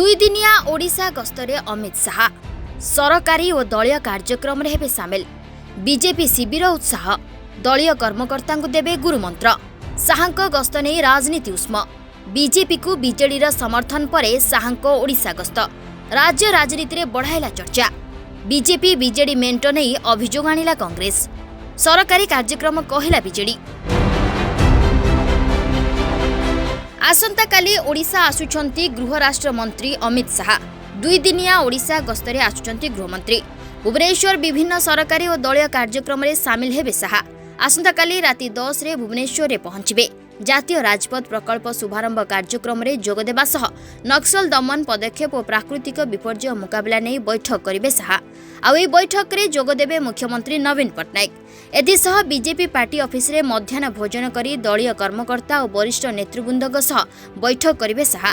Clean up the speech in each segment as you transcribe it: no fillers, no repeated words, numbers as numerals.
दुई दिनिया ओडिशा गस्तरे अमित शाह सरकारी और दलीय कार्यक्रम में हेबे सामिल। बीजेपी शिविर उत्साह दलीय कर्मकर्ता देवे गुरुमंत्र। शाहक गस्त नहीं राजनीति उष्म। बीजेपी को बीजेडी समर्थन पर शाहक ओडिशा गस्त राज्य राजनीति में बढ़ाइला चर्चा। बीजेपी बीजेडी मेंट नहीं अभियोग आनिला कांग्रेस। सरकारी कार्यक्रम कहला बीजेडी। आसंता काली ओडिशा आसुछंती गृह राष्ट्र मंत्री अमित शाह। दुई दिनिया ओडिशा गस्तरे आसुछंती गृहमंत्री। भुवनेश्वर विभिन्न सरकारी और दलीय कार्यक्रम में सामिल हेबे शाह। आसंता काली राति 10 रे भुवनेश्वर रे पहुंचबे। जातीय राजपथ प्रकल्प शुभारंभ कार्यक्रम में जोगदेवा सह नक्सल दमन पदक्षेप और प्राकृतिक विपर्यय मुकाबला नहीं बैठक करेंगे शाह। आई बैठक में जोगदेवे मुख्यमंत्री नवीन पट्टनायक। एसह बीजेपी पार्टी ऑफिस रे मध्याह्न भोजन करी दलीय कर्मकर्ता और वरिष्ठ नेतृवृंद सह बैठक करेंगे शाह।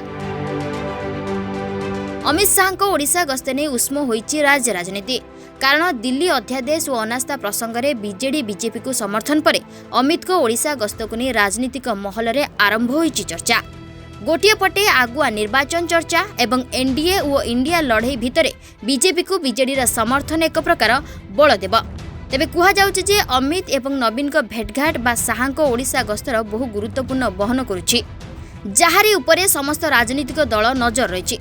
अमित शाह को ओडिशा गस्त नहीं उष्म होइछि राज्य राजनीति। कारण दिल्ली अध्यादेश और अनास्था प्रसंग में बीजेडी बीजेपी को समर्थन पर अमित को ओडिशा गस्त को नहीं राजनीतिक महल में आरंभ होइछि चर्चा। गोटे पटे आगुआ निर्वाचन चर्चा एवं एनडीए और इंडिया लड़ई भितर बीजेपी को बीजेडी समर्थन एक प्रकार बल देव। तेबे कुहा जाउछि जे अमित एवं नवीन को भेटघाट बा शाह को ओडिशा गस्तर बहु गुरुत्वपूर्ण बहन करुछि, जाहारी उपरे समस्त राजनीतिक दल नजर रहिछि।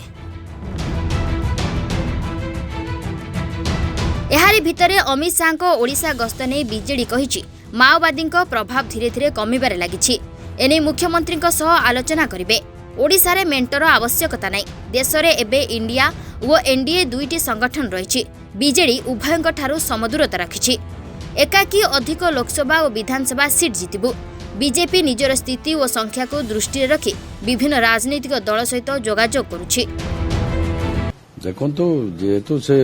एहारी भितरे अमित शाह को ओडिशा गस्त नहीं बीजेडी कहिछि माओवादी प्रभाव धीरे धीरे कमिबारे लागिछि। एने मुख्यमंत्री सह आलोचना करिवे। ओडिशा रे मेंटर आवश्यकता नहीं। देश में एबे इंडिया और एनडीए दुईटी संगठन रहिछि। बीजेडी उभयंक ठारू समदूरता रखिछि। एकाकी अधिक लोकसभा और विधानसभा सीट जीतिबु। बीजेपी निजर स्थिति और संख्या को दृष्टि रखी विभिन्न राजनीतिक दल सहित जोगाजोग करुछि। देखंतु जेहेतु से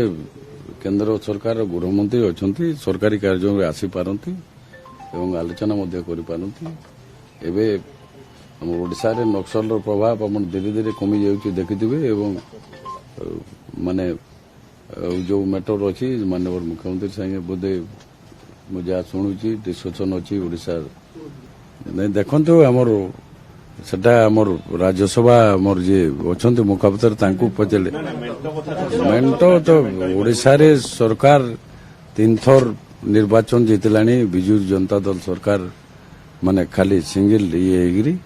केंद्र सरकार गृहमंत्री अच्छा सरकारी कार्य में आसी पारती एवं आलोचना करि पारती। एबे हम ओडिशा रे नक्सल प्रभाव हम धीरे धीरे कमी जाउछि देखिथिबे। एवं माने जो मैटर अच्छी माननीय मुख्यमंत्री संगे बोधे मुझे शुणुची डिस्कसन अच्छी ओडिशा नहीं देखते आमर सेटा आमर राज्यसभा आमर जे अच्छा मुखापतर तांकू पचले मेंट तो ओडिशा रे सरकार 3 थर निर्वाचन जीतलानी। बिजू जनता दल सरकार माने खाली सिंगल ये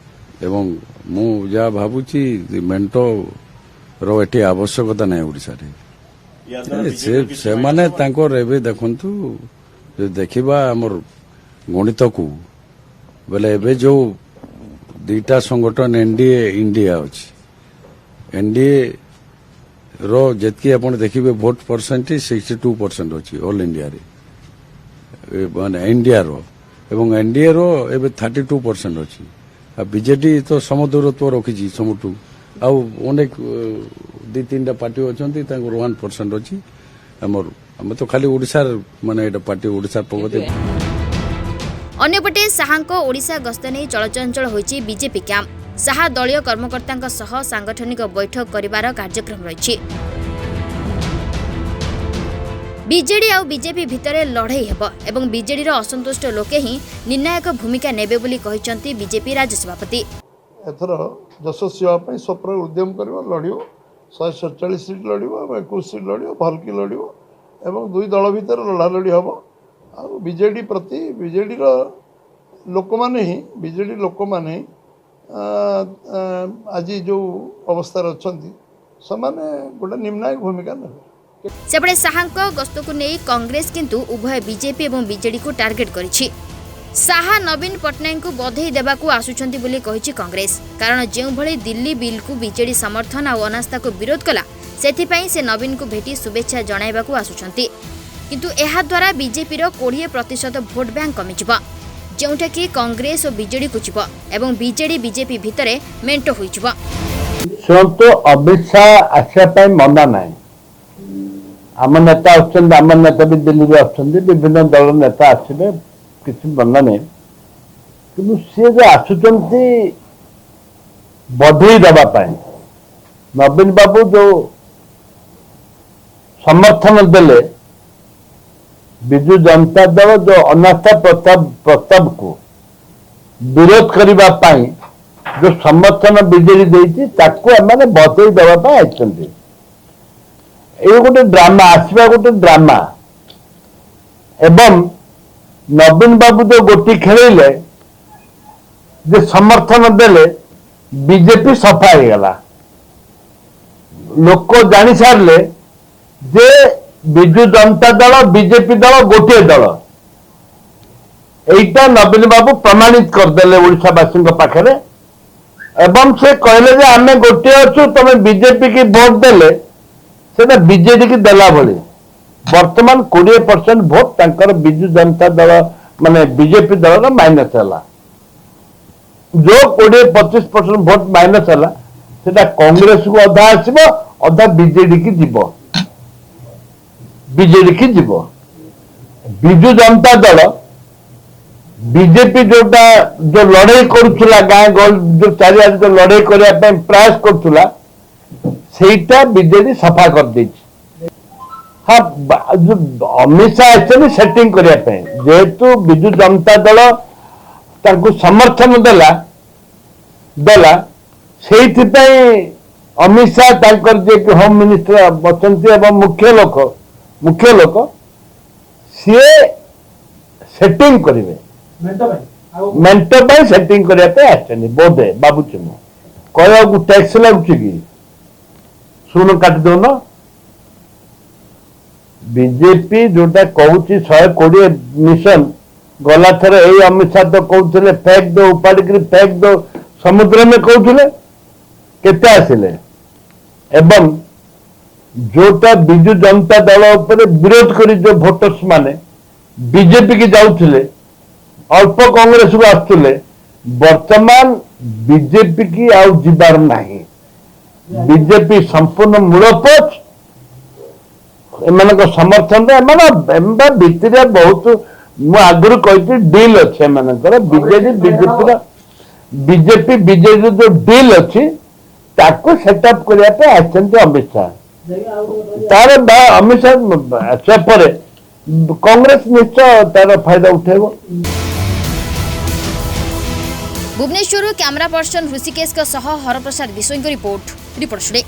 एवं मु जा भावुची मेंट रो एटी आवश्यकता नहीं ओडिशा रे। से माने तांकर एबे देखंतु देखिबा हमर गणित को बोले एबे जो दुईटा संगठन एनडीए इंडिया अछि। एनडीए रो जेतकी आपण देखिबे वोट परसेंटेज 62% अछि ऑल इंडिया रे माने इंडिया रो एवं एनडीए रो एबे 32% अछि। आ बीजेडी तो समदूरत्व रखिछि समटू आ अनेक 2-3टा पार्टी अच्छी 1% अच्छी। आम तो खाली ओडिशा माने एटा पार्टी ओडिशा प्रगति। अन्यपटे शाह को ओडिशा गस्त नहीं चलचंचल होइछि बीजेपी कैंप। शाह दलीय कर्मकर्ता सह सांगठनिक बैठक करिवार कार्यक्रम रहिछि। बीजेडी और बीजेपी भितर लड़ई हेब एवं बीजेडी असंतुष्ट लोके ही निर्णायक भूमिका नेबे बोली कहिसंती बीजेपी राज्य सभापति। एथर यशस्वी होगा स्वप्न उद्यम कर लड़ो 147 सीट लड़ो 21 सीट लड़ो भलकी लड़ो एवं दुई दल भितर लड़ालड़ी हम बीजेडी प्रति बीजेडी लोक माने ही बीजेडी लोक माने आज जो अवस्था अच्छा से गोटे निर्णायक भूमिका ने। सेपटे शाह गस्त को नहीं कांग्रेस किंतु उभय बीजेपी और बीजेडी को टार्गेट करिछि। शाह नवीन पट्टनायक को बधाई देवा को आसुछंती बोली कहिछि कांग्रेस। कारण जो भली दिल्ली बिल को बीजेडी समर्थन और अनास्था को विरोध कला सेथिपई से नवीन को भेटी शुभेच्छा जणाइबा को आसुछंती। किंतु एहा द्वारा बीजेपी रो 20% भोट बैंक कमिजिबा जोंठा कि कांग्रेस और बीजेडी को जिबा एवं बीजेडी बीजेपी भितरे मेंट होइजिबा। तो अमित शाह आशा पई मना नाही। आम नेता आम नेता भी दिल्ली में आछंती विभिन्न दल नेता आसबे किसी मना नहीं। कि सी जो आसुचंती बधाई देवाई नवीन बाबू जो समर्थन देले विजु जनता दल जो अनास्था प्रस्ताव को विरोध करने जो समर्थन बीजेडी देती एम बतई देवाई आई ये गोटे ड्रामा आसवा गोटे ड्रामा एवं नवीन बाबू जो गोटी खेले जे समर्थन देले बीजेपी सफा हो गला लोक जानी सारे जे विजु जनता दल बीजेपी दल गोटे दल एटा नवीन बाबू प्रमाणित करदे ओडावासी पाखे एवं से कहले जे आम गोटे अच्छु तुम बीजेपी की भोट देले से बीजेडी की देला भली वर्तमान 20% भोट तंकर विजु जनता दल माने बीजेपी दल माइनस है जो 20-25% भोट माइनस है सेटा कांग्रेस को अधा आसब अधा बीजेडी की जीव विजु जनता दल बीजेपी जोटा जो लड़ाई करुला गाँ गल जो चारिआडे जो लड़ाई करने प्रयास करुला सेटा बीजेडी सफा कर दी हाँ जो अमित शाह आते सेटिंग करने जेहेतु विजु जनता दल तांको समर्थन देला से अमित शाह तांकर जे होम मिनिस्टर अच्छा मुख्य लोक सी सेटिंग करेंगे मेंटो सेटिंग करने बोधे बाबू चिन्ह कहू टैक्स लगुच कि शुण काट दौन बीजेपी जोटा कहूँ 120 मिशन गला थर यही अमित शाह तो कहते फेक दो उपाड़ी फेक दो समुद्र में कहते केते आसिले एवं जोटा विजु जनता दल उपर विरोध कर जो भोटर्स माने बीजेपी की जाऊले अल्प कांग्रेस को आसुले वर्तमान बीजेपी की आउ जीवार नहीं बीजेपी संपूर्ण मूलपोच एम समर्थन भितर बहुत मु आगु कही डील अच्छे बीजेपी बीजेडी जो डील अच्छी ताको सेटअप करने अमित शाह तार अमित शाह आसा पर कांग्रेस निश्चय तार फायदा उठेब। भुवनेश्वर कैमरा पर्सन ऋषिकेश हरप्रसाद विश्व रिपोर्ट टुडे।